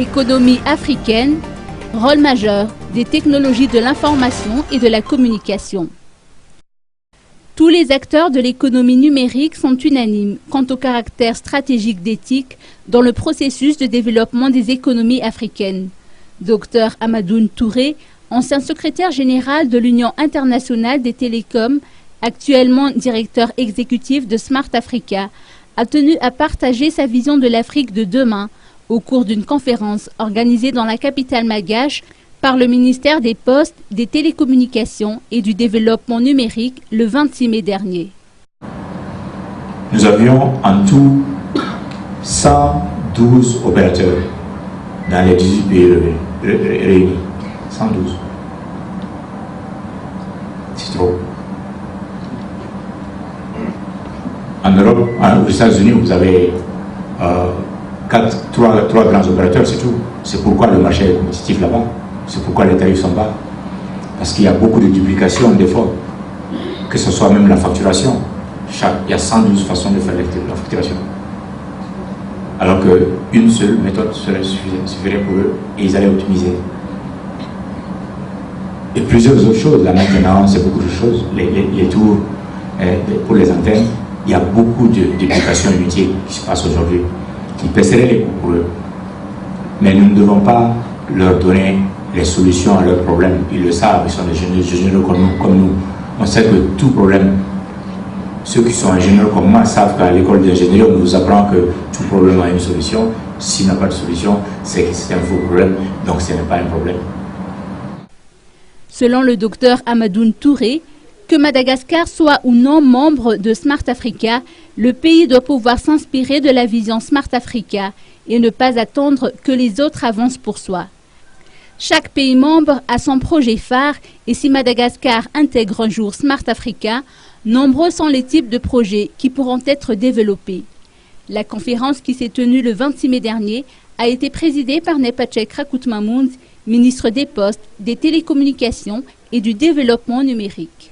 Économie africaine, rôle majeur des technologies de l'information et de la communication. Tous les acteurs de l'économie numérique sont unanimes quant au caractère stratégique d'éthique dans le processus de développement des économies africaines. Dr Hamadoun Touré, ancien secrétaire général de l'Union internationale des télécoms, actuellement directeur exécutif de Smart Africa, a tenu à partager sa vision de l'Afrique de demain au cours d'une conférence organisée dans la capitale malgache par le ministère des Postes, des Télécommunications et du Développement numérique le 26 mai dernier. Nous avions en tout 112 opérateurs dans les 18 pays réunis. 112. C'est trop. En Europe, aux États-Unis, vous avez trois grands opérateurs, c'est tout. C'est pourquoi le marché est compétitif là-bas. C'est pourquoi les tarifs sont bas. Parce qu'il y a beaucoup de duplication d'efforts. Que ce soit même la facturation. Il y a 112 façons de faire la facturation. Alors qu'une seule méthode suffirait pour eux et ils allaient optimiser. Et plusieurs autres choses. La maintenance, c'est beaucoup de choses. Les tours pour les antennes. Il y a beaucoup de duplications inutiles qui se passent aujourd'hui, qui pèseraient les coûts pour eux. Mais nous ne devons pas leur donner les solutions à leurs problèmes. Ils le savent, ils sont des ingénieurs comme nous. On sait que tout problème, ceux qui sont ingénieurs comme moi savent qu'à l'école d'ingénieur, on nous apprend que tout problème a une solution. S'il n'y a pas de solution, c'est que c'est un faux problème, donc ce n'est pas un problème. Selon le docteur Hamadoun Touré, que Madagascar soit ou non membre de Smart Africa, le pays doit pouvoir s'inspirer de la vision Smart Africa et ne pas attendre que les autres avancent pour soi. Chaque pays membre a son projet phare et si Madagascar intègre un jour Smart Africa, nombreux sont les types de projets qui pourront être développés. La conférence qui s'est tenue le 26 mai dernier a été présidée par Nepacek Rakutmamound, ministre des Postes, des Télécommunications et du Développement numérique.